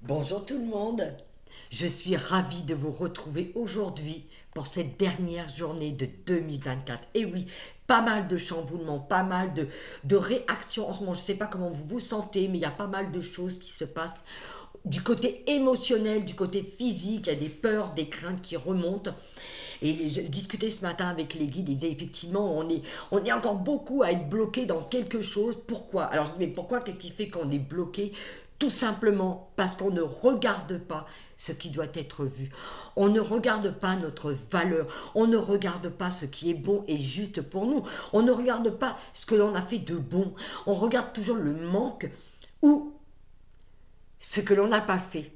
Bonjour tout le monde, je suis ravie de vous retrouver aujourd'hui pour cette dernière journée de 2024. Et oui, pas mal de chamboulements, pas mal de réactions en ce moment. Je ne sais pas comment vous vous sentez, mais il y a pas mal de choses qui se passent. Du côté émotionnel, du côté physique, il y a des peurs, des craintes qui remontent. Et je discutais ce matin avec les guides, ils disaient effectivement, on est encore beaucoup à être bloqué dans quelque chose. Pourquoi? Alors je dis, mais pourquoi? Qu'est-ce qui fait qu'on est bloqué? Tout simplement parce qu'on ne regarde pas ce qui doit être vu. On ne regarde pas notre valeur. On ne regarde pas ce qui est bon et juste pour nous. On ne regarde pas ce que l'on a fait de bon. On regarde toujours le manque ou ce que l'on n'a pas fait.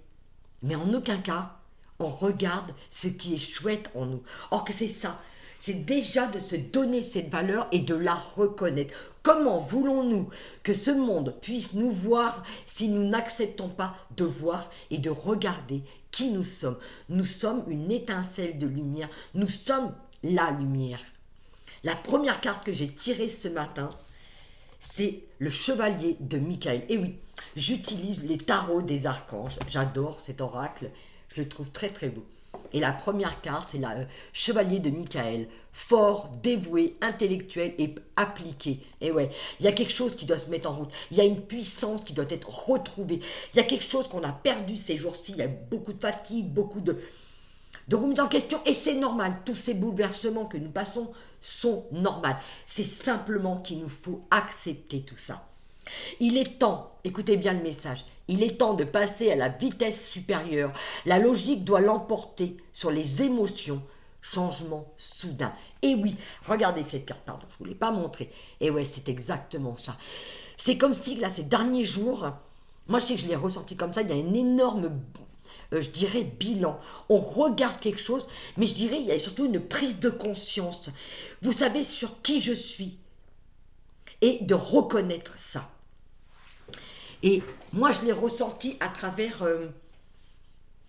Mais en aucun cas, on regarde ce qui est chouette en nous. Or que c'est ça, c'est déjà de se donner cette valeur et de la reconnaître. Comment voulons-nous que ce monde puisse nous voir si nous n'acceptons pas de voir et de regarder qui nous sommes? Nous sommes une étincelle de lumière, nous sommes la lumière. La première carte que j'ai tirée ce matin, c'est le chevalier de Michael. Et oui, j'utilise les tarots des archanges. J'adore cet oracle. Je le trouve très très beau. Et la première carte, c'est le chevalier de Michael. Fort, dévoué, intellectuel et appliqué. Et ouais, il y a quelque chose qui doit se mettre en route. Il y a une puissance qui doit être retrouvée. Il y a quelque chose qu'on a perdu ces jours-ci. Il y a beaucoup de fatigue, beaucoup de remise en question, et c'est normal. Tous ces bouleversements que nous passons sont normaux. C'est simplement qu'il nous faut accepter tout ça. Il est temps, écoutez bien le message, il est temps de passer à la vitesse supérieure. La logique doit l'emporter sur les émotions. Changement soudain. Et oui, regardez cette carte, pardon, je ne vous l'ai pas montrée. Et ouais, c'est exactement ça. C'est comme si, là, ces derniers jours, moi je sais que je l'ai ressenti comme ça, il y a un énorme je dirais, bilan. On regarde quelque chose, mais je dirais, il y a surtout une prise de conscience. Vous savez sur qui je suis et de reconnaître ça. Et moi, je l'ai ressenti à travers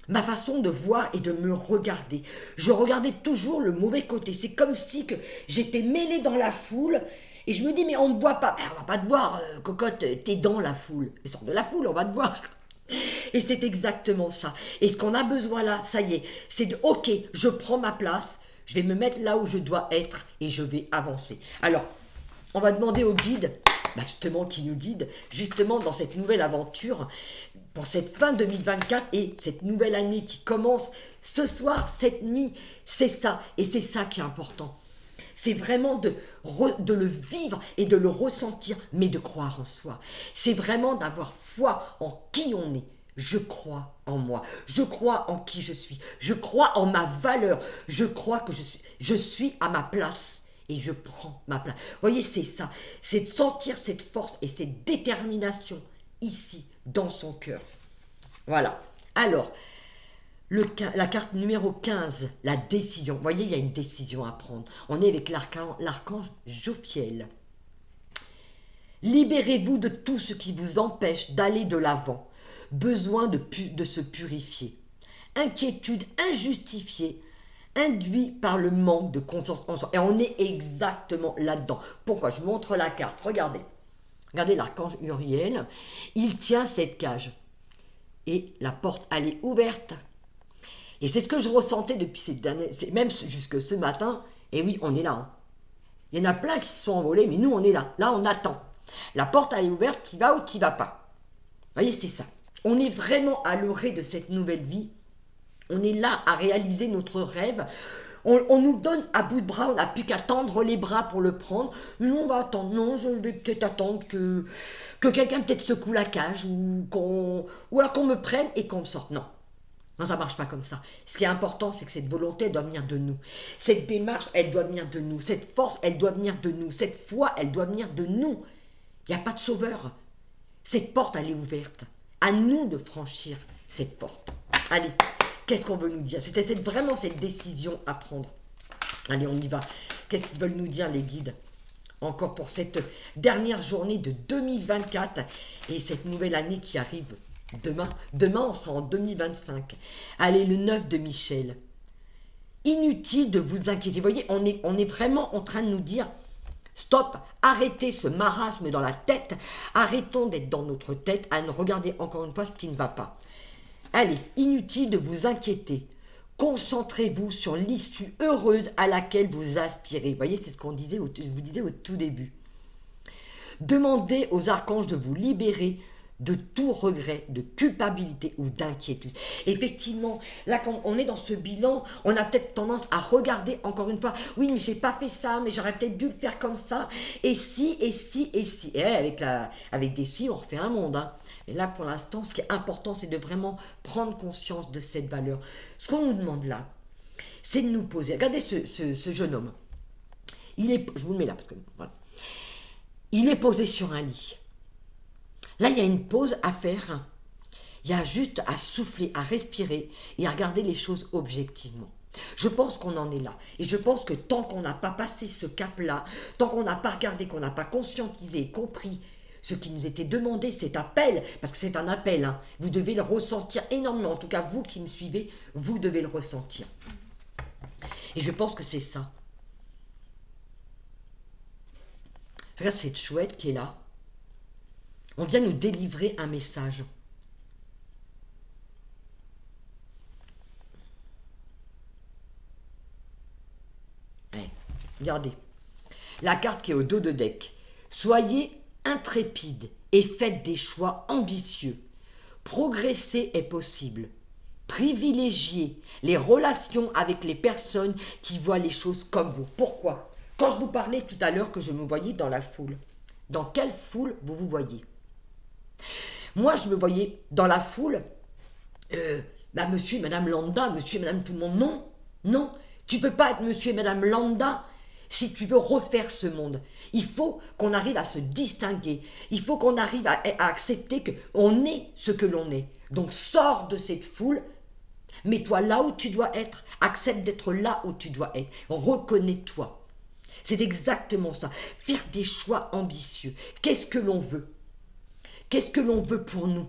ma façon de voir et de me regarder. Je regardais toujours le mauvais côté. C'est comme si que j'étais mêlée dans la foule et je me dis, mais on ne me voit pas. Ben, on va pas te voir, cocotte, t'es dans la foule. Sors de la foule, on va te voir. Et c'est exactement ça. Et ce qu'on a besoin là, ça y est, c'est de, ok, je prends ma place, je vais me mettre là où je dois être et je vais avancer. Alors, on va demander au guide, justement, qui nous guide, justement dans cette nouvelle aventure, pour cette fin 2024 et cette nouvelle année qui commence ce soir, cette nuit, c'est ça. Et c'est ça qui est important. C'est vraiment de le vivre et de le ressentir, mais de croire en soi. C'est vraiment d'avoir foi en qui on est. Je crois en moi. Je crois en qui je suis. Je crois en ma valeur. Je crois que je suis à ma place et je prends ma place. Vous voyez, c'est ça. C'est de sentir cette force et cette détermination ici, dans son cœur. Voilà. Alors, la carte numéro 15, la décision. Vous voyez, il y a une décision à prendre. On est avec l'archange Jophiel. Libérez-vous de tout ce qui vous empêche d'aller de l'avant. Besoin de se purifier. Inquiétude injustifiée, induite par le manque de confiance en soi. Et on est exactement là-dedans. Pourquoi? Je vous montre la carte. Regardez. Regardez l'archange Uriel. Il tient cette cage. Et la porte, elle est ouverte. Et c'est ce que je ressentais depuis ces derniers, même jusque ce matin. Et oui, on est là. Hein. Il y en a plein qui se sont envolés, mais nous, on est là. Là, on attend. La porte, elle est ouverte, tu vas ou tu vas pas. Vous voyez, c'est ça. On est vraiment à l'orée de cette nouvelle vie. On est là à réaliser notre rêve. On nous donne à bout de bras, on n'a plus qu'à tendre les bras pour le prendre. Mais nous, on va attendre. Non, je vais peut-être attendre que quelqu'un peut-être secoue la cage ou alors qu'on me prenne et qu'on me sorte. Non. Non, ça ne marche pas comme ça. Ce qui est important, c'est que cette volonté, elle doit venir de nous. Cette démarche, elle doit venir de nous. Cette force, elle doit venir de nous. Cette foi, elle doit venir de nous. Il n'y a pas de sauveur. Cette porte, elle est ouverte. À nous de franchir cette porte. Allez, qu'est-ce qu'on veut nous dire? C'était vraiment cette décision à prendre. Allez, on y va. Qu'est-ce qu'ils veulent nous dire, les guides? Encore pour cette dernière journée de 2024 et cette nouvelle année qui arrive. Demain, on sera en 2025. Allez, le 9 de Michel. Inutile de vous inquiéter. Vous voyez, on est vraiment en train de nous dire, stop, arrêtez ce marasme dans la tête. Arrêtons d'être dans notre tête à nous regarder encore une fois ce qui ne va pas. Allez, inutile de vous inquiéter. Concentrez-vous sur l'issue heureuse à laquelle vous aspirez. Vous voyez, c'est ce qu'on disait, je vous disais au tout début. Demandez aux archanges de vous libérer de tout regret, de culpabilité ou d'inquiétude. Effectivement, là quand on est dans ce bilan, on a peut-être tendance à regarder encore une fois, oui mais j'ai pas fait ça, mais j'aurais peut-être dû le faire comme ça, et si, et si, et si. Et avec des si, on refait un monde. Hein. Et là pour l'instant, ce qui est important, c'est de vraiment prendre conscience de cette valeur. Ce qu'on nous demande là, c'est de nous poser. Regardez ce jeune homme. Je vous le mets là, parce que voilà. Il est posé sur un lit. Là, il y a une pause à faire. Il y a juste à souffler, à respirer et à regarder les choses objectivement. Je pense qu'on en est là. Et je pense que tant qu'on n'a pas passé ce cap-là, tant qu'on n'a pas regardé, qu'on n'a pas conscientisé et compris ce qui nous était demandé, cet appel, parce que c'est un appel, hein, vous devez le ressentir énormément. En tout cas, vous qui me suivez, vous devez le ressentir. Et je pense que c'est ça. Regarde cette chouette qui est là. On vient nous délivrer un message. Allez, regardez. La carte qui est au dos de deck. Soyez intrépides et faites des choix ambitieux. Progresser est possible. Privilégiez les relations avec les personnes qui voient les choses comme vous. Pourquoi? Quand je vous parlais tout à l'heure que je me voyais dans la foule, dans quelle foule vous vous voyez? Moi, je me voyais dans la foule, monsieur et madame lambda, monsieur et madame tout le monde. Non, non, tu ne peux pas être monsieur et madame lambda si tu veux refaire ce monde. Il faut qu'on arrive à se distinguer. Il faut qu'on arrive à accepter qu'on est ce que l'on est. Donc, sors de cette foule, mets-toi là où tu dois être, accepte d'être là où tu dois être, reconnais-toi. C'est exactement ça, faire des choix ambitieux. Qu'est-ce que l'on veut? Qu'est-ce que l'on veut pour nous?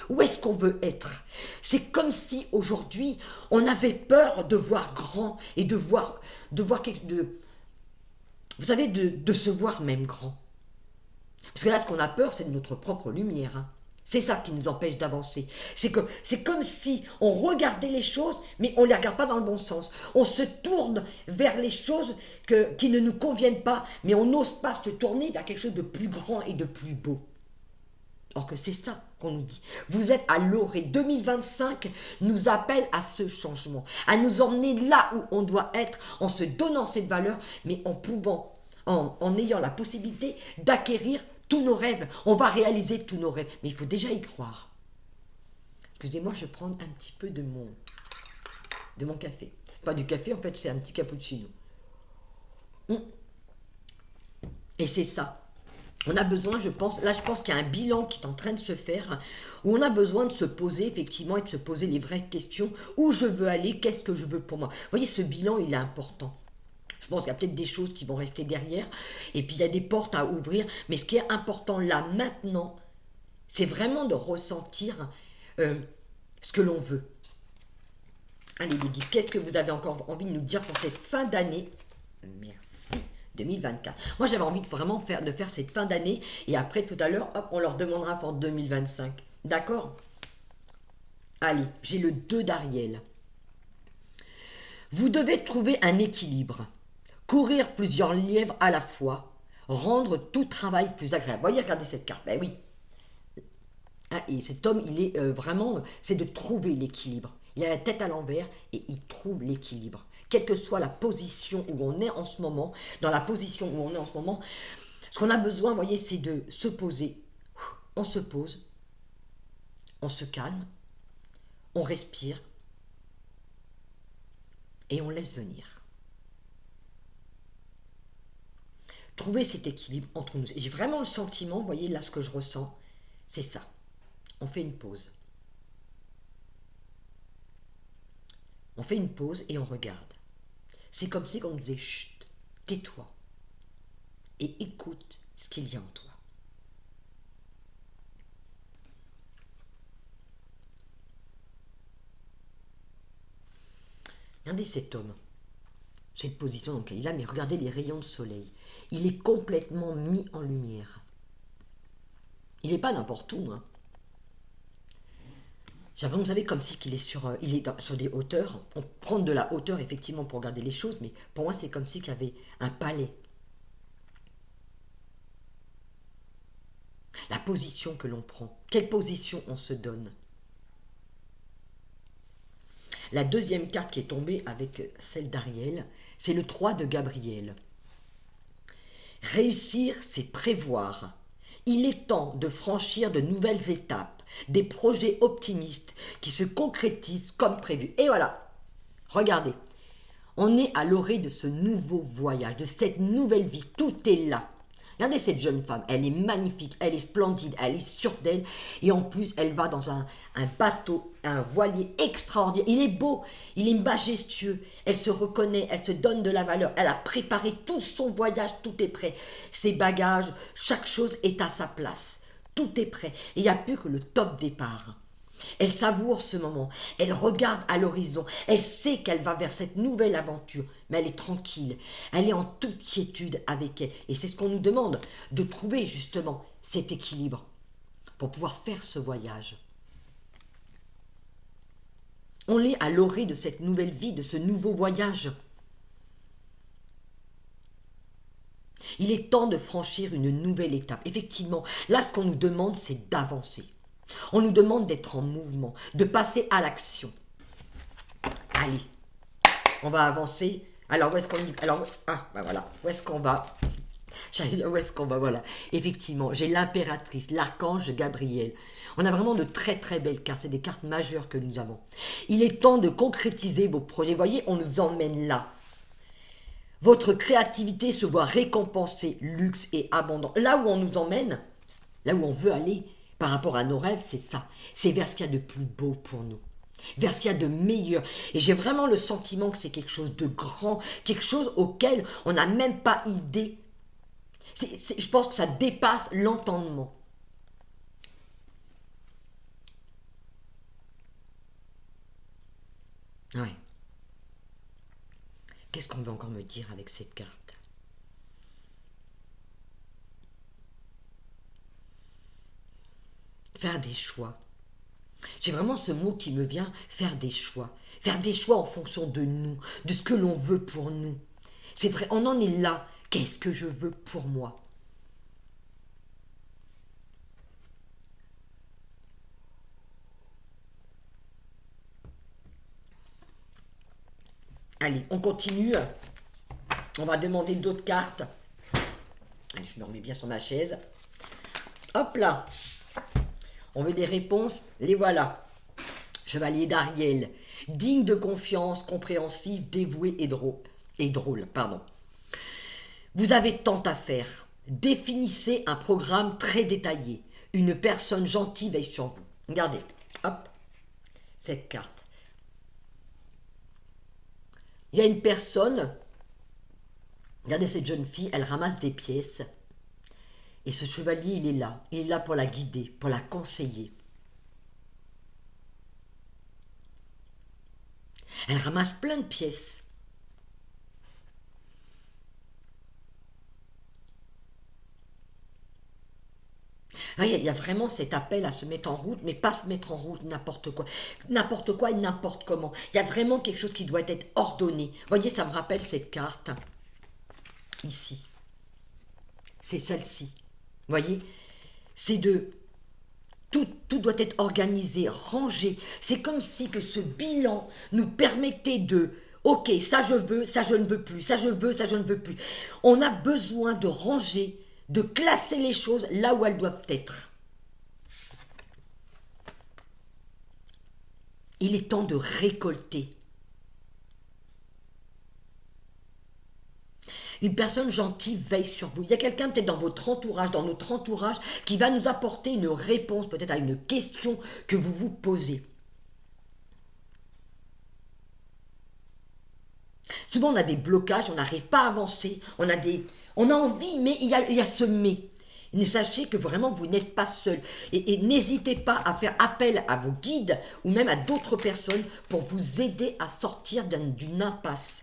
Où est-ce qu'on veut être? C'est comme si aujourd'hui, on avait peur de voir grand et de voir vous savez, de se voir même grand. Parce que là, ce qu'on a peur, c'est de notre propre lumière. Hein. C'est ça qui nous empêche d'avancer. C'est comme si on regardait les choses, mais on ne les regarde pas dans le bon sens. On se tourne vers les choses qui ne nous conviennent pas, mais on n'ose pas se tourner vers quelque chose de plus grand et de plus beau. Or que c'est ça qu'on nous dit. Vous êtes à l'orée. 2025 nous appelle à ce changement, à nous emmener là où on doit être, en se donnant cette valeur, mais en ayant la possibilité d'acquérir tous nos rêves. On va réaliser tous nos rêves, mais il faut déjà y croire. Excusez-moi, je prends un petit peu de mon café. Pas du café, en fait, c'est un petit cappuccino. Et c'est ça. On a besoin, je pense qu'il y a un bilan qui est en train de se faire, où on a besoin de se poser effectivement et de se poser les vraies questions. Où je veux aller, qu'est-ce que je veux pour moi? Vous voyez, ce bilan, il est important. Je pense qu'il y a peut-être des choses qui vont rester derrière, et puis il y a des portes à ouvrir, mais ce qui est important là, maintenant, c'est vraiment de ressentir ce que l'on veut. Allez les guides, qu'est-ce que vous avez encore envie de nous dire pour cette fin d'année? Merci. 2024. Moi, j'avais envie de vraiment faire cette fin d'année et après, tout à l'heure, hop, on leur demandera pour 2025. D'accord? Allez, j'ai le 2 d'Ariel. Vous devez trouver un équilibre. Courir plusieurs lièvres à la fois. Rendre tout travail plus agréable. Voyez, regardez cette carte. Ben oui. Ah, et cet homme, il est vraiment... C'est de trouver l'équilibre. Il a la tête à l'envers et il trouve l'équilibre. Quelle que soit la position où on est en ce moment, dans la position où on est en ce moment, ce qu'on a besoin, vous voyez, c'est de se poser. On se pose, on se calme, on respire et on laisse venir. Trouver cet équilibre entre nous. J'ai vraiment le sentiment, vous voyez là ce que je ressens, c'est ça. On fait une pause. On fait une pause et on regarde. C'est comme si on disait chut, tais-toi et écoute ce qu'il y a en toi. Regardez cet homme, cette position dans laquelle il est là, mais regardez les rayons de soleil. Il est complètement mis en lumière. Il n'est pas n'importe où. Hein. J'ai l'impression, vous savez, comme si qu'il est il est sur des hauteurs. On prend de la hauteur, effectivement, pour regarder les choses, mais pour moi, c'est comme si qu'il y avait un palais. La position que l'on prend. Quelle position on se donne? La deuxième carte qui est tombée avec celle d'Ariel, c'est le 3 de Gabriel. Réussir, c'est prévoir. Il est temps de franchir de nouvelles étapes, des projets optimistes qui se concrétisent comme prévu. Et voilà, regardez, on est à l'orée de ce nouveau voyage, de cette nouvelle vie, tout est là. Regardez cette jeune femme, elle est magnifique, elle est splendide, elle est sûre d'elle, et en plus elle va dans un bateau, un voilier extraordinaire, il est beau, il est majestueux, elle se reconnaît, elle se donne de la valeur, elle a préparé tout son voyage, tout est prêt, ses bagages, chaque chose est à sa place, tout est prêt, et il n'y a plus que le top départ. Elle savoure ce moment, elle regarde à l'horizon, elle sait qu'elle va vers cette nouvelle aventure, mais elle est tranquille, elle est en toute quiétude avec elle. Et c'est ce qu'on nous demande, de trouver justement cet équilibre pour pouvoir faire ce voyage. On est à l'orée de cette nouvelle vie, de ce nouveau voyage. Il est temps de franchir une nouvelle étape. Effectivement, là ce qu'on nous demande, c'est d'avancer. On nous demande d'être en mouvement, de passer à l'action. Allez, on va avancer. Alors, où est-ce qu'on y... Alors, voilà. Où est-ce qu'on va? J'allais dire, où est-ce qu'on va? Voilà. Effectivement, j'ai l'impératrice, l'archange Gabriel. On a vraiment de très très belles cartes. C'est des cartes majeures que nous avons. Il est temps de concrétiser vos projets. Vous voyez, on nous emmène là. Votre créativité se voit récompensée, luxe et abondant. Là où on nous emmène, là où on veut aller, par rapport à nos rêves, c'est ça. C'est vers ce qu'il y a de plus beau pour nous. Vers ce qu'il y a de meilleur. Et j'ai vraiment le sentiment que c'est quelque chose de grand, quelque chose auquel on n'a même pas idée. Je pense que ça dépasse l'entendement. Ouais. Qu'est-ce qu'on veut encore me dire avec cette carte? Faire des choix. J'ai vraiment ce mot qui me vient, faire des choix. Faire des choix en fonction de nous, de ce que l'on veut pour nous. C'est vrai, on en est là. Qu'est-ce que je veux pour moi? Allez, on continue. On va demander d'autres cartes. Allez, je me remets bien sur ma chaise. Hop là. On veut des réponses, les voilà. Chevalier d'Ariel, digne de confiance, compréhensif, dévoué et drôle. Vous avez tant à faire. Définissez un programme très détaillé. Une personne gentille veille sur vous. Regardez, hop, cette carte. Il y a une personne, regardez cette jeune fille, elle ramasse des pièces. Et ce chevalier, il est là. Il est là pour la guider, pour la conseiller. Elle ramasse plein de pièces. Il y a vraiment cet appel à se mettre en route, mais pas se mettre en route n'importe quoi. N'importe quoi et n'importe comment. Il y a vraiment quelque chose qui doit être ordonné. Vous voyez, ça me rappelle cette carte. Ici. C'est celle-ci. Vous voyez, c'est de... Tout doit être organisé, rangé. C'est comme si que ce bilan nous permettait de... Ok, ça je veux, ça je ne veux plus, ça je veux, ça je ne veux plus. On a besoin de ranger, de classer les choses là où elles doivent être. Il est temps de récolter. Une personne gentille veille sur vous. Il y a quelqu'un peut-être dans votre entourage, dans notre entourage, qui va nous apporter une réponse peut-être à une question que vous vous posez. Souvent on a des blocages, on n'arrive pas à avancer, on a envie, mais il y a ce mais. Mais sachez que vraiment vous n'êtes pas seul. Et n'hésitez pas à faire appel à vos guides ou même à d'autres personnes pour vous aider à sortir d'une impasse.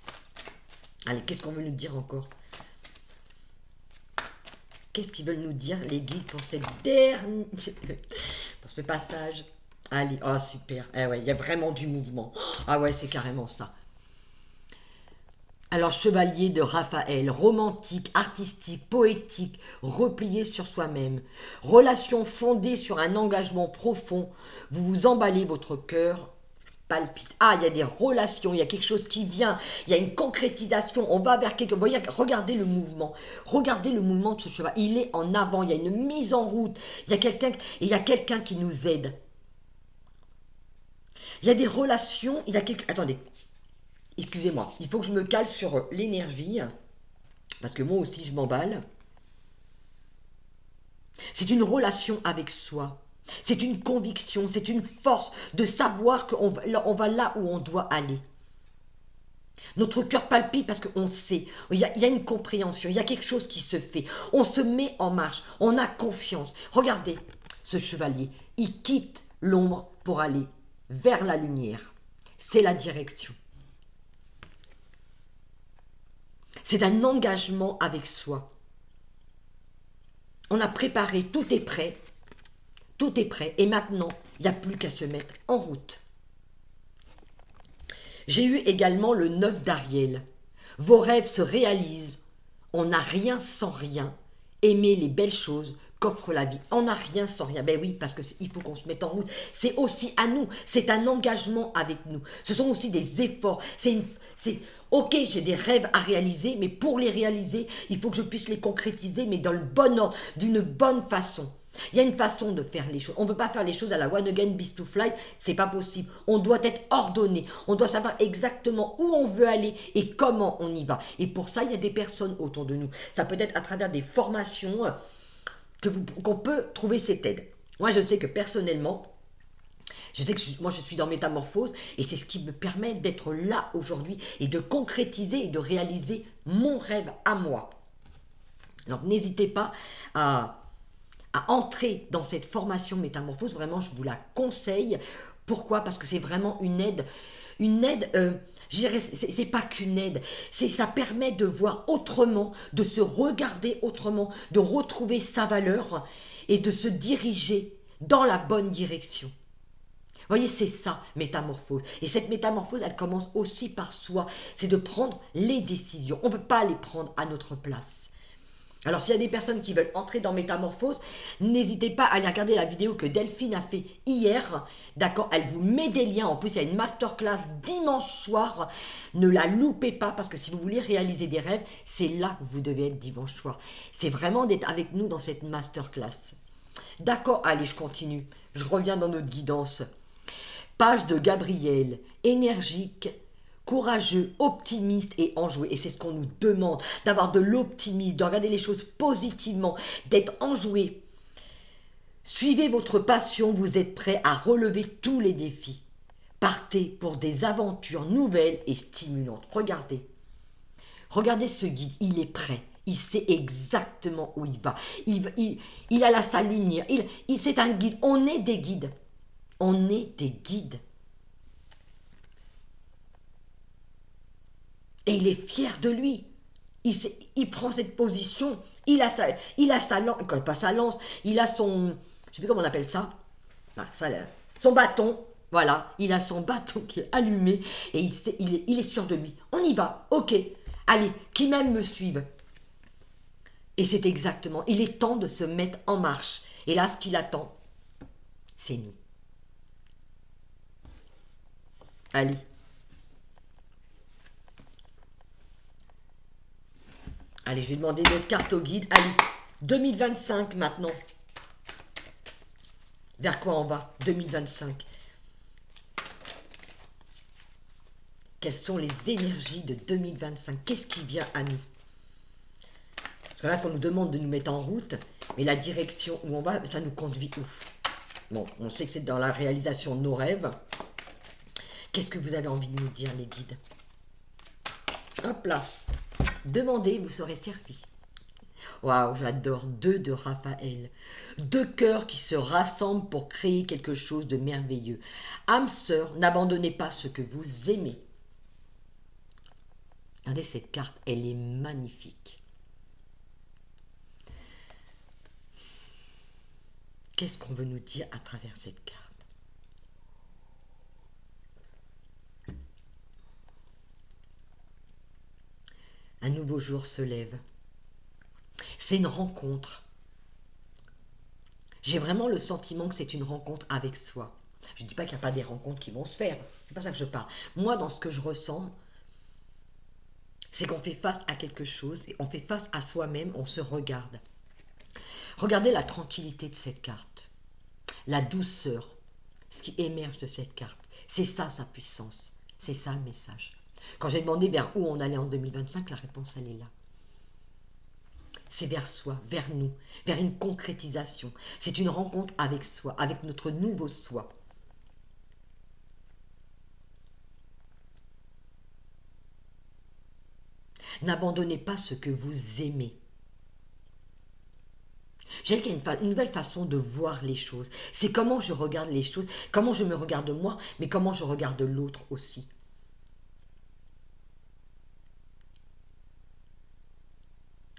Allez, qu'est-ce qu'on veut nous dire encore? Qu'est-ce qu'ils veulent nous dire, les guides, pour cette dernière... pour ce passage? Allez, oh super. Eh ouais, il y a vraiment du mouvement. Ah ouais, c'est carrément ça. Alors, chevalier de Raphaël, romantique, artistique, poétique, replié sur soi-même. Relation fondée sur un engagement profond. Vous vous emballez, votre cœur palpite. Ah, il y a des relations, il y a quelque chose qui vient, il y a une concrétisation, on va vers quelque... Voyez, regardez le mouvement. Regardez le mouvement de ce cheval. Il est en avant, il y a une mise en route. Il y a quelqu'un qui nous aide. Il y a des relations, il y a quelque... Attendez. Excusez-moi, il faut que je me cale sur l'énergie, parce que moi aussi je m'emballe. C'est une relation avec soi, c'est une conviction, c'est une force de savoir qu'on va là où on doit aller. Notre cœur palpite parce qu'on sait, il y a une compréhension, il y a quelque chose qui se fait. On se met en marche, on a confiance. Regardez, ce chevalier, il quitte l'ombre pour aller vers la lumière. C'est la direction. C'est un engagement avec soi. On a préparé, tout est prêt, et maintenant, il n'y a plus qu'à se mettre en route. J'ai eu également le 9 d'Ariel. Vos rêves se réalisent. On n'a rien sans rien. Aimez les belles choses qu'offre la vie. On n'a rien sans rien. Ben oui, parce qu'il faut qu'on se mette en route. C'est aussi à nous. C'est un engagement avec nous. Ce sont aussi des efforts. Ok, j'ai des rêves à réaliser, mais pour les réaliser, il faut que je puisse les concrétiser, mais dans le bon ordre, d'une bonne façon. Il y a une façon de faire les choses. On ne peut pas faire les choses à la one again, beast to fly, c'est pas possible. On doit être ordonné. On doit savoir exactement où on veut aller et comment on y va. Et pour ça, il y a des personnes autour de nous. Ça peut être à travers des formations qu'on peut trouver cette aide. Moi, je sais que personnellement, moi je suis dans Métamorphose et c'est ce qui me permet d'être là aujourd'hui et de concrétiser et de réaliser mon rêve à moi. Donc n'hésitez pas à entrer dans cette formation Métamorphose. Vraiment, je vous la conseille. Pourquoi? Parce que c'est vraiment une aide. Je dirais, c'est pas qu'une aide, ça permet de voir autrement, de se regarder autrement, de retrouver sa valeur et de se diriger dans la bonne direction. Vous voyez, c'est ça, métamorphose. Et cette métamorphose, elle commence aussi par soi. C'est de prendre les décisions. On ne peut pas les prendre à notre place. Alors, s'il y a des personnes qui veulent entrer dans Métamorphose, n'hésitez pas à aller regarder la vidéo que Delphine a fait hier. D'accord? Elle vous met des liens. En plus, il y a une masterclass dimanche soir. Ne la loupez pas parce que si vous voulez réaliser des rêves, c'est là que vous devez être dimanche soir. C'est vraiment d'être avec nous dans cette masterclass. D'accord? Allez, je continue. Je reviens dans notre guidance. Page de Gabriel, énergique, courageux, optimiste et enjoué. Et c'est ce qu'on nous demande, d'avoir de l'optimisme, de regarder les choses positivement, d'être enjoué. Suivez votre passion, vous êtes prêt à relever tous les défis. Partez pour des aventures nouvelles et stimulantes. Regardez. Regardez ce guide, il est prêt. Il sait exactement où il va. Il a la sa lumière. C'est un guide. On est des guides. On est des guides. Et il est fier de lui. Il prend cette position. Il a sa lance, pas sa lance, il a son, je ne sais plus comment on appelle ça, son bâton. Voilà, il a son bâton qui est allumé et il est sûr de lui. On y va, ok. Allez, qui même me suive. Et c'est exactement, il est temps de se mettre en marche. Et là, ce qu'il attend, c'est nous. Allez. Allez, je vais demander notre carte au guide. Allez, 2025 maintenant. Vers quoi on va? 2025. Quelles sont les énergies de 2025? Qu'est-ce qui vient à nous? Parce que là, ce qu'on nous demande de nous mettre en route, mais la direction où on va, ça nous conduit où? Bon, on sait que c'est dans la réalisation de nos rêves. Qu'est-ce que vous avez envie de nous dire, les guides? Hop là. Demandez, vous serez servi. Waouh, j'adore. 2 de Raphaël. 2 cœurs qui se rassemblent pour créer quelque chose de merveilleux. Âme sœur, n'abandonnez pas ce que vous aimez. Regardez cette carte, elle est magnifique. Qu'est-ce qu'on veut nous dire à travers cette carte? Un nouveau jour se lève. C'est une rencontre. J'ai vraiment le sentiment que c'est une rencontre avec soi. Je ne dis pas qu'il n'y a pas des rencontres qui vont se faire. C'est pas ça que je parle. Moi, dans ce que je ressens, c'est qu'on fait face à quelque chose, et on fait face à soi-même, on se regarde. Regardez la tranquillité de cette carte, la douceur, ce qui émerge de cette carte. C'est ça sa puissance, c'est ça le message. Quand j'ai demandé vers où on allait en 2025, la réponse elle est là. C'est vers soi, vers nous, vers une concrétisation. C'est une rencontre avec soi, avec notre nouveau soi. N'abandonnez pas ce que vous aimez. J'ai qu'il y a une nouvelle façon de voir les choses. C'est comment je regarde les choses, comment je me regarde moi, mais comment je regarde l'autre aussi.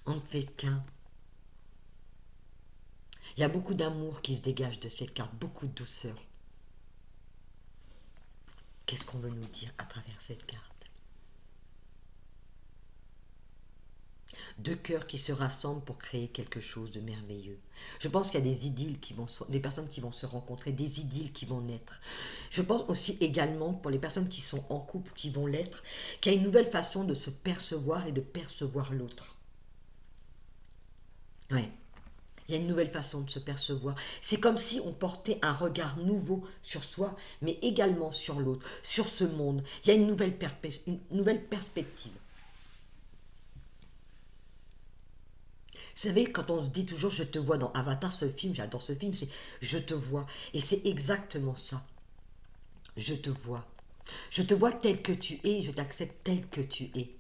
On ne fait qu'un. Il y a beaucoup d'amour qui se dégage de cette carte, beaucoup de douceur. Qu'est-ce qu'on veut nous dire à travers cette carte? Deux cœurs qui se rassemblent pour créer quelque chose de merveilleux. Je pense qu'il y a des idylles des personnes qui vont se rencontrer, des idylles qui vont naître. Je pense aussi également pour les personnes qui sont en couple, qui vont l'être, qu'il y a une nouvelle façon de se percevoir et de percevoir l'autre. Ouais. Il y a une nouvelle façon de se percevoir. C'est comme si on portait un regard nouveau sur soi, mais également sur l'autre, sur ce monde. Il y a une nouvelle perspective. Vous savez, quand on se dit toujours « je te vois » dans Avatar, ce film, j'adore ce film, c'est « je te vois ». Et c'est exactement ça. Je te vois. Je te vois tel que tu es, je t'accepte tel que tu es.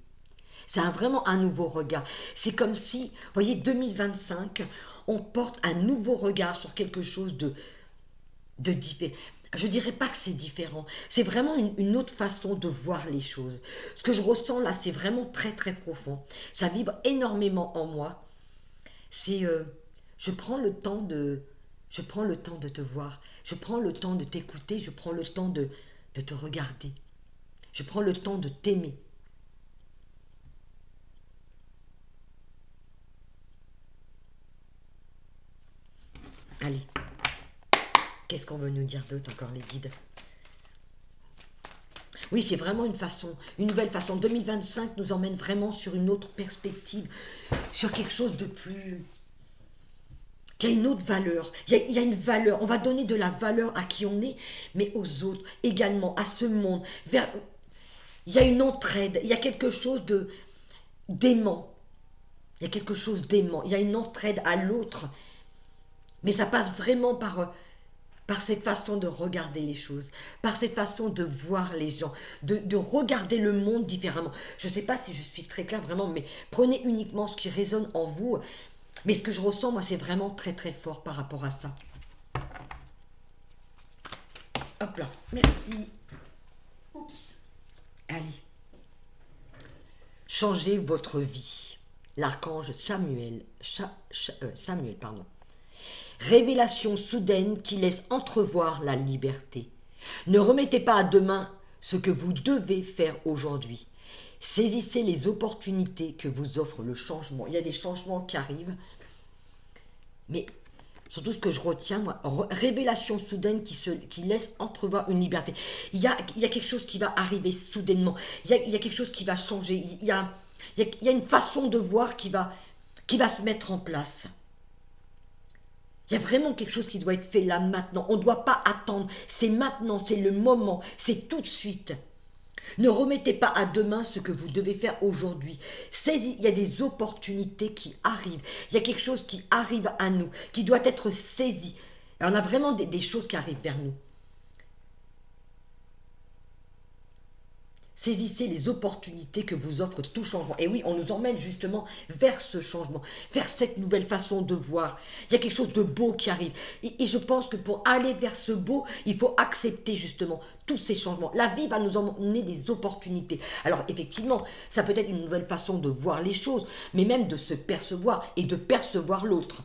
C'est vraiment un nouveau regard. C'est comme si, vous voyez, 2025, on porte un nouveau regard sur quelque chose de différent. Je ne dirais pas que c'est différent. C'est vraiment une autre façon de voir les choses. Ce que je ressens là, c'est vraiment très très profond. Ça vibre énormément en moi. C'est je prends le temps de te voir, je prends le temps de t'écouter, je prends le temps de te regarder, je prends le temps de t'aimer. Allez, qu'est-ce qu'on veut nous dire d'autre encore les guides? Oui, c'est vraiment une nouvelle façon. 2025 nous emmène vraiment sur une autre perspective, sur quelque chose de plus... Il y a une autre valeur, il y a une valeur, on va donner de la valeur à qui on est, mais aux autres également, à ce monde. Il y a une entraide, il y a quelque chose d'aimant, il y a quelque chose d'aimant, il y a une entraide à l'autre, mais ça passe vraiment par cette façon de regarder les choses, par cette façon de voir les gens, de regarder le monde différemment. Je ne sais pas si je suis très claire vraiment, mais prenez uniquement ce qui résonne en vous. Mais ce que je ressens, moi, c'est vraiment très très fort par rapport à ça. Hop là, merci. Oups. Allez. Changez votre vie. L'archange Samuel, Samuel, pardon. Révélation soudaine qui laisse entrevoir la liberté. Ne remettez pas à demain ce que vous devez faire aujourd'hui. Saisissez les opportunités que vous offre le changement. Il y a des changements qui arrivent. Mais surtout ce que je retiens, moi, révélation soudaine qui laisse entrevoir une liberté. Il y a quelque chose qui va arriver soudainement. Il y a quelque chose qui va changer. Il y a une façon de voir qui va se mettre en place. Il y a vraiment quelque chose qui doit être fait là maintenant. On ne doit pas attendre. C'est maintenant, c'est le moment, c'est tout de suite. Ne remettez pas à demain ce que vous devez faire aujourd'hui. Il y a des opportunités qui arrivent. Il y a quelque chose qui arrive à nous, qui doit être saisi. Et on a vraiment des choses qui arrivent vers nous. Saisissez les opportunités que vous offre tout changement. Et oui, on nous emmène justement vers ce changement, vers cette nouvelle façon de voir. Il y a quelque chose de beau qui arrive. Et je pense que pour aller vers ce beau, il faut accepter justement tous ces changements. La vie va nous emmener des opportunités. Alors effectivement, ça peut être une nouvelle façon de voir les choses, mais même de se percevoir et de percevoir l'autre.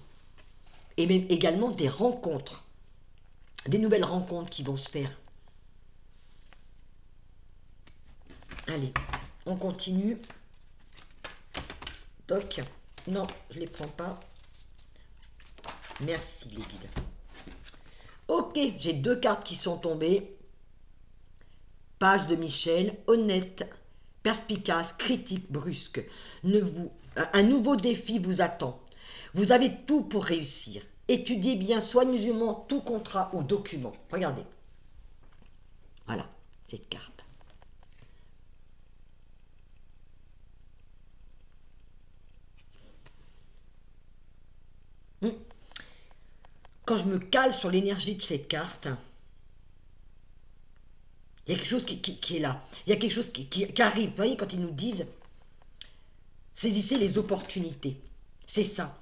Et même également des rencontres, des nouvelles rencontres qui vont se faire. Allez, on continue. Toc. Non, je les prends pas. Merci les guides. Ok, j'ai 2 cartes qui sont tombées. Page de Michel, honnête, perspicace, critique, brusque. Un nouveau défi vous attend. Vous avez tout pour réussir. Étudiez bien soigneusement tout contrat ou document. Regardez. Voilà, cette carte. Quand je me cale sur l'énergie de cette carte, il y a quelque chose qui est là. Il y a quelque chose qui arrive. Vous voyez, quand ils nous disent, saisissez les opportunités. C'est ça.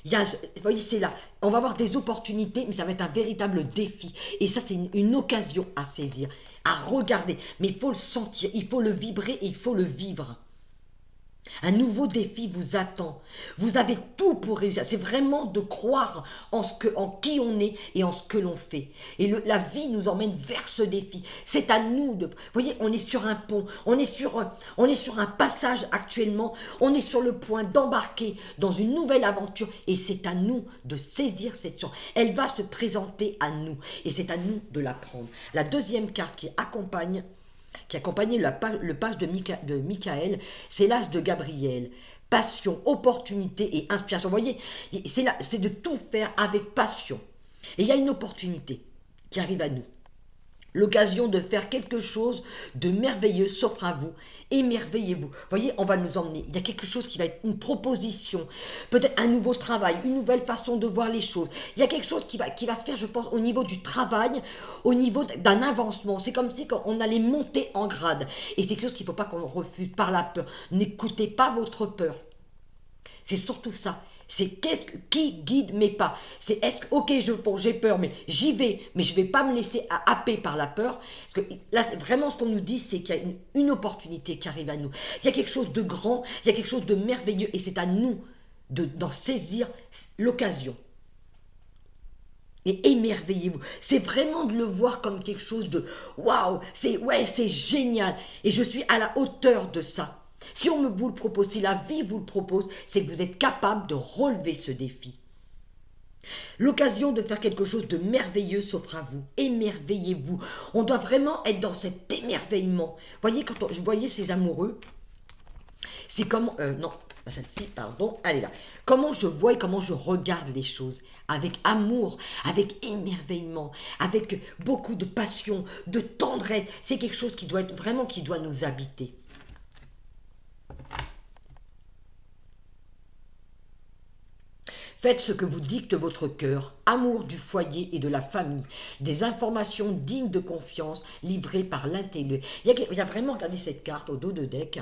Vous voyez, c'est là. On va avoir des opportunités, mais ça va être un véritable défi. Et ça, c'est une occasion à saisir, à regarder. Mais il faut le sentir, il faut le vibrer et il faut le vivre. Un nouveau défi vous attend. Vous avez tout pour réussir. C'est vraiment de croire en qui on est et en ce que l'on fait. Et la vie nous emmène vers ce défi. C'est à nous de... Vous voyez, on est sur un pont. On est sur un passage actuellement. On est sur le point d'embarquer dans une nouvelle aventure. Et c'est à nous de saisir cette chance. Elle va se présenter à nous. Et c'est à nous de la prendre. La deuxième carte qui accompagnait le page de Michael, c'est l'as de Gabriel. Passion, opportunité et inspiration. Vous voyez, c'est de tout faire avec passion. Et il y a une opportunité qui arrive à nous. L'occasion de faire quelque chose de merveilleux s'offre à vous. Émerveillez-vous. Vous voyez, on va nous emmener. Il y a quelque chose qui va être une proposition. Peut-être un nouveau travail, une nouvelle façon de voir les choses. Il y a quelque chose qui va se faire, je pense, au niveau du travail, au niveau d'un avancement. C'est comme si on allait monter en grade. Et c'est quelque chose qu'il ne faut pas qu'on refuse par la peur. N'écoutez pas votre peur. C'est surtout ça. C'est qui guide mes pas. C'est ok, j'ai peur, mais j'y vais, mais je ne vais pas me laisser happer par la peur. Parce que là, vraiment, ce qu'on nous dit, c'est qu'il y a une opportunité qui arrive à nous. Il y a quelque chose de grand, il y a quelque chose de merveilleux, et c'est à nous d'en saisir l'occasion. Et émerveillez-vous. C'est vraiment de le voir comme quelque chose de waouh, c'est génial. Et je suis à la hauteur de ça. Si vous le propose, si la vie vous le propose, c'est que vous êtes capable de relever ce défi. L'occasion de faire quelque chose de merveilleux s'offre à vous. Émerveillez-vous. On doit vraiment être dans cet émerveillement. Voyez, quand je voyais ces amoureux, c'est comme... non, pas celle-ci, pardon. Allez là. Comment je vois et comment je regarde les choses. Avec amour, avec émerveillement, avec beaucoup de passion, de tendresse. C'est quelque chose qui doit nous habiter. Faites ce que vous dicte votre cœur, amour du foyer et de la famille, des informations dignes de confiance livrées par l'intellectuel. Il y a vraiment, regardez cette carte au dos de deck,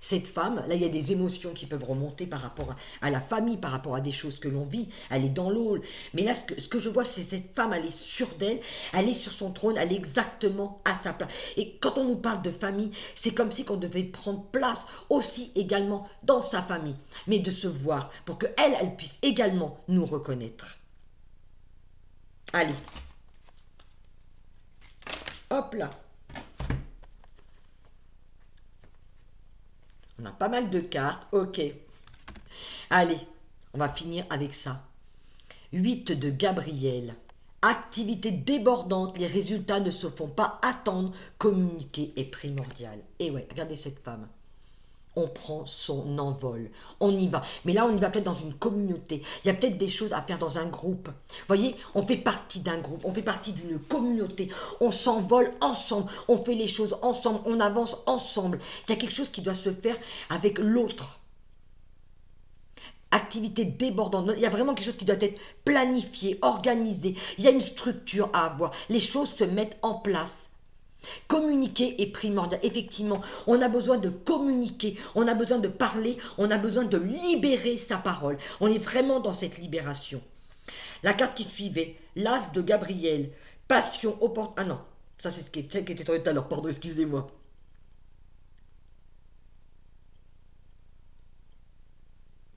cette femme, là il y a des émotions qui peuvent remonter par rapport à la famille, par rapport à des choses que l'on vit, elle est dans l'eau. Mais là ce que je vois, c'est cette femme, elle est sûre d'elle, elle est sur son trône, elle est exactement à sa place. Et quand on nous parle de famille, c'est comme si on devait prendre place aussi également dans sa famille, mais de se voir pour qu'elle puisse également nous reconnaître. Allez, hop là. On a pas mal de cartes, ok. Allez, on va finir avec ça. 8 de Gabriel. Activité débordante, les résultats ne se font pas attendre, communiquer est primordial. Et ouais, regardez cette femme. On prend son envol, on y va. Mais là, on y va peut-être dans une communauté. Il y a peut-être des choses à faire dans un groupe. Vous voyez, on fait partie d'un groupe, on fait partie d'une communauté. On s'envole ensemble, on fait les choses ensemble, on avance ensemble. Il y a quelque chose qui doit se faire avec l'autre. Activité débordante. Il y a vraiment quelque chose qui doit être planifié, organisé. Il y a une structure à avoir. Les choses se mettent en place. Communiquer est primordial. Effectivement, on a besoin de communiquer, on a besoin de parler, on a besoin de libérer sa parole. On est vraiment dans cette libération. La carte qui suivait, l'as de Gabriel, passion, opportunité. Ah non, ça c'est celle qui était tombée tout à l'heure, pardon, excusez-moi.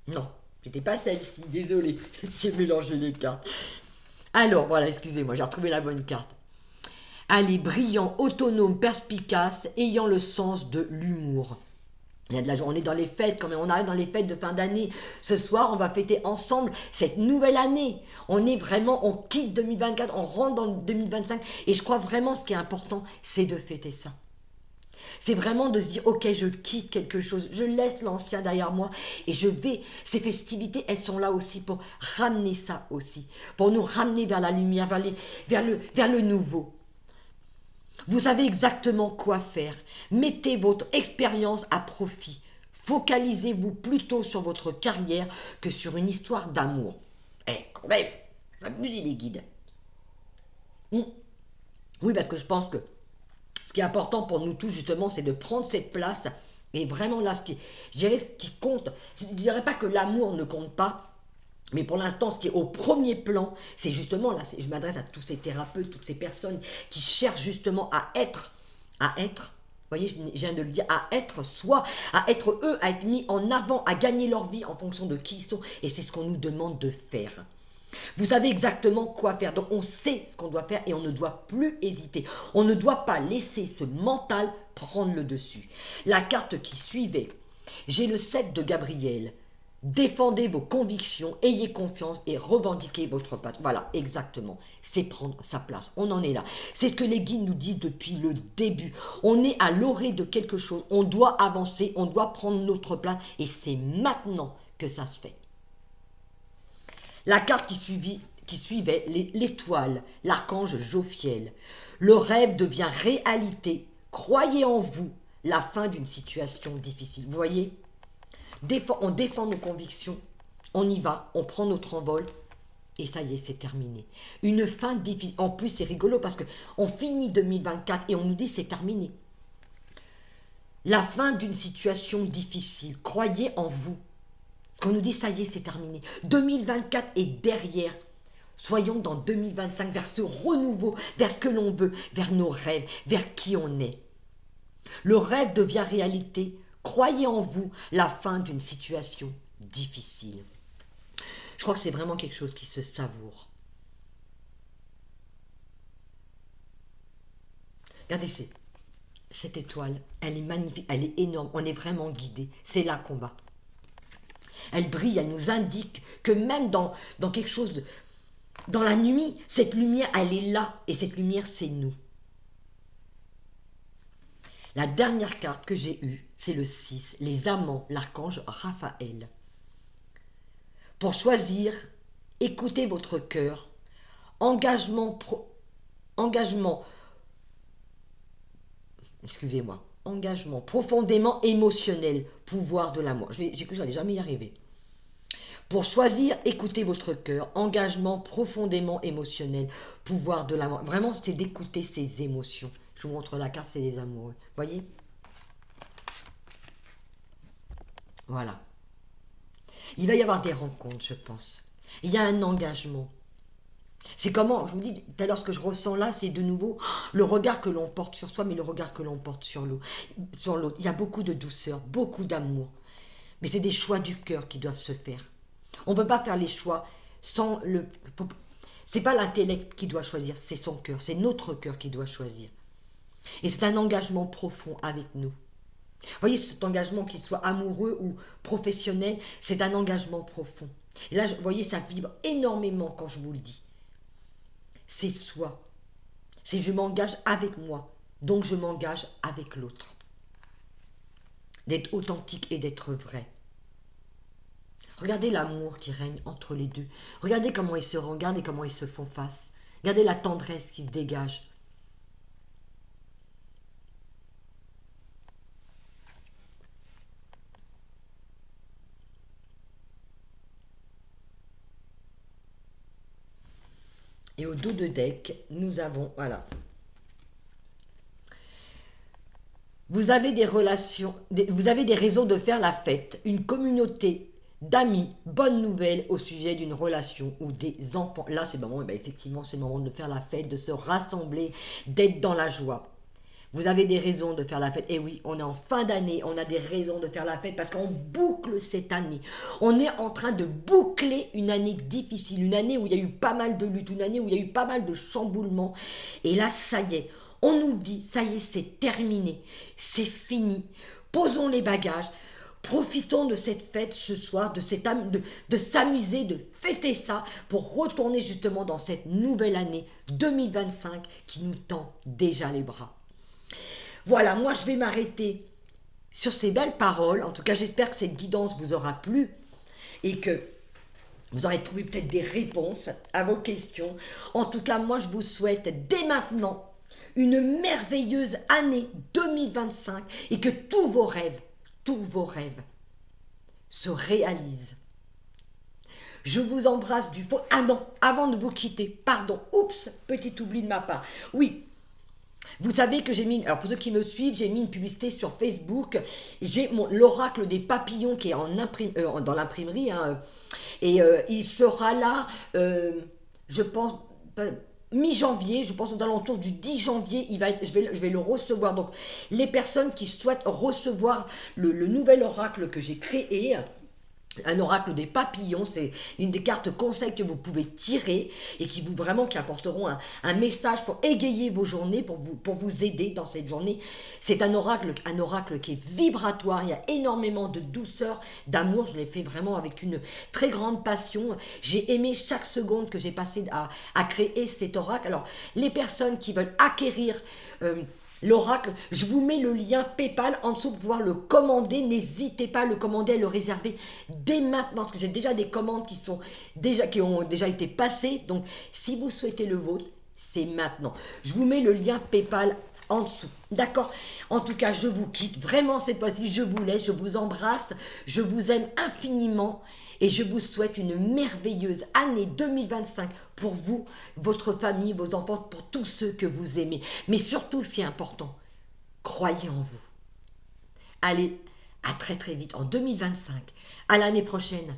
Non, c'était pas celle-ci, désolé, j'ai mélangé les cartes. Alors, voilà, excusez-moi, j'ai retrouvé la bonne carte. Allez, brillant, autonome, perspicace, ayant le sens de l'humour. Il y a de la joie, on est dans les fêtes, quand même, on arrive dans les fêtes de fin d'année. Ce soir, on va fêter ensemble cette nouvelle année. On est vraiment, on quitte 2024, on rentre dans 2025. Et je crois vraiment ce qui est important, c'est de fêter ça. C'est vraiment de se dire, ok, je quitte quelque chose, je laisse l'ancien derrière moi et je vais. Ces festivités, elles sont là aussi pour ramener ça aussi, pour nous ramener vers la lumière, vers le nouveau. Vous savez exactement quoi faire. Mettez votre expérience à profit. Focalisez-vous plutôt sur votre carrière que sur une histoire d'amour. Eh, quand même, amusez les guides. Oui, parce que je pense que ce qui est important pour nous tous, justement, c'est de prendre cette place. Et vraiment, là, je dirais, ce qui compte, je ne dirais pas que l'amour ne compte pas, mais pour l'instant, ce qui est au premier plan, c'est justement, là, je m'adresse à tous ces thérapeutes, toutes ces personnes qui cherchent justement vous voyez, je viens de le dire, à être soi, à être eux, à être mis en avant, à gagner leur vie en fonction de qui ils sont. Et c'est ce qu'on nous demande de faire. Vous savez exactement quoi faire, donc on sait ce qu'on doit faire et on ne doit plus hésiter. On ne doit pas laisser ce mental prendre le dessus. La carte qui suivait, j'ai le 7 de Gabriel. Défendez vos convictions, ayez confiance et revendiquez votre patte. Voilà, exactement. C'est prendre sa place. On en est là. C'est ce que les guides nous disent depuis le début. On est à l'orée de quelque chose. On doit avancer, on doit prendre notre place et c'est maintenant que ça se fait. La carte qui suivait, l'étoile, l'archange Jophiel. Le rêve devient réalité. Croyez en vous, la fin d'une situation difficile. Vous voyez, on défend nos convictions, on y va, on prend notre envol, et ça y est, c'est terminé. Une fin difficile. En plus, c'est rigolo parce qu'on finit 2024 et on nous dit c'est terminé. La fin d'une situation difficile. Croyez en vous. Qu'on nous dit, ça y est, c'est terminé. 2024 est derrière. Soyons dans 2025, vers ce renouveau, vers ce que l'on veut, vers nos rêves, vers qui on est. Le rêve devient réalité. Croyez en vous, la fin d'une situation difficile. Je crois que c'est vraiment quelque chose qui se savoure. Regardez, cette étoile, elle est magnifique, elle est énorme, on est vraiment guidé. C'est là qu'on va. Elle brille, elle nous indique que même dans quelque chose, dans la nuit, cette lumière, elle est là. Et cette lumière, c'est nous. La dernière carte que j'ai eue, c'est le 6, les amants, l'archange Raphaël. Pour choisir, écoutez votre cœur. Engagement, engagement profondément émotionnel, pouvoir de l'amour. J'ai cru que j'allais jamais y arriver. Pour choisir, écoutez votre cœur, engagement profondément émotionnel, pouvoir de l'amour. Vraiment, c'est d'écouter ses émotions. Je vous montre la carte, c'est les amoureux. Voyez? Voilà. Il va y avoir des rencontres, je pense. Il y a un engagement. C'est comment, je vous dis, tout à l'heure, ce que je ressens là, c'est de nouveau le regard que l'on porte sur soi, mais le regard que l'on porte sur l'autre. Il y a beaucoup de douceur, beaucoup d'amour. Mais c'est des choix du cœur qui doivent se faire. On ne peut pas faire les choix sans le... C'est pas l'intellect qui doit choisir, c'est son cœur, c'est notre cœur qui doit choisir. Et c'est un engagement profond avec nous. Vous voyez, cet engagement, qu'il soit amoureux ou professionnel, c'est un engagement profond. Et là, vous voyez, ça vibre énormément quand je vous le dis. C'est soi. C'est je m'engage avec moi, donc je m'engage avec l'autre. D'être authentique et d'être vrai. Regardez l'amour qui règne entre les deux. Regardez comment ils se regardent et comment ils se font face. Regardez la tendresse qui se dégage. Et au dos de deck, nous avons, voilà. Vous avez des relations, vous avez des raisons de faire la fête, une communauté d'amis, bonne nouvelle au sujet d'une relation ou des enfants. Là, c'est le moment, effectivement, c'est le moment de faire la fête, de se rassembler, d'être dans la joie. Vous avez des raisons de faire la fête. Et oui, on est en fin d'année, on a des raisons de faire la fête parce qu'on boucle cette année. On est en train de boucler une année difficile, une année où il y a eu pas mal de luttes, une année où il y a eu pas mal de chamboulements. Et là, ça y est, on nous dit, ça y est, c'est terminé, c'est fini. posons les bagages, profitons de cette fête ce soir, de s'amuser, de fêter ça pour retourner justement dans cette nouvelle année 2025 qui nous tend déjà les bras. Voilà, moi je vais m'arrêter sur ces belles paroles. En tout cas, j'espère que cette guidance vous aura plu et que vous aurez trouvé peut-être des réponses à vos questions. En tout cas, moi je vous souhaite dès maintenant une merveilleuse année 2025 et que tous vos rêves se réalisent. Je vous embrasse du fond. Ah non, avant de vous quitter, pardon, oups, petit oubli de ma part. Oui, vous savez que j'ai mis, alors pour ceux qui me suivent, j'ai mis une publicité sur Facebook. J'ai l'oracle des papillons qui est dans l'imprimerie. Hein, et il sera là, je pense, mi-janvier, je pense aux alentours du 10 janvier, je vais le recevoir. Donc, les personnes qui souhaitent recevoir le nouvel oracle que j'ai créé, un oracle des papillons, c'est une des cartes conseils que vous pouvez tirer et qui apporteront un message pour égayer vos journées, pour vous aider dans cette journée. C'est un oracle qui est vibratoire, il y a énormément de douceur, d'amour, je l'ai fait vraiment avec une très grande passion. J'ai aimé chaque seconde que j'ai passé à créer cet oracle. Alors, les personnes qui veulent acquérir l'oracle, je vous mets le lien PayPal en dessous pour pouvoir le commander. N'hésitez pas à le commander, à le réserver dès maintenant, parce que j'ai déjà des commandes qui ont déjà été passées. Donc, si vous souhaitez le vôtre, c'est maintenant. Je vous mets le lien PayPal en dessous. D'accord? En tout cas, je vous quitte. Vraiment, cette fois-ci, je vous laisse. Je vous embrasse. Je vous aime infiniment. Et je vous souhaite une merveilleuse année 2025 pour vous, votre famille, vos enfants, pour tous ceux que vous aimez. Mais surtout, ce qui est important, croyez en vous. Allez, à très très vite, en 2025. À l'année prochaine.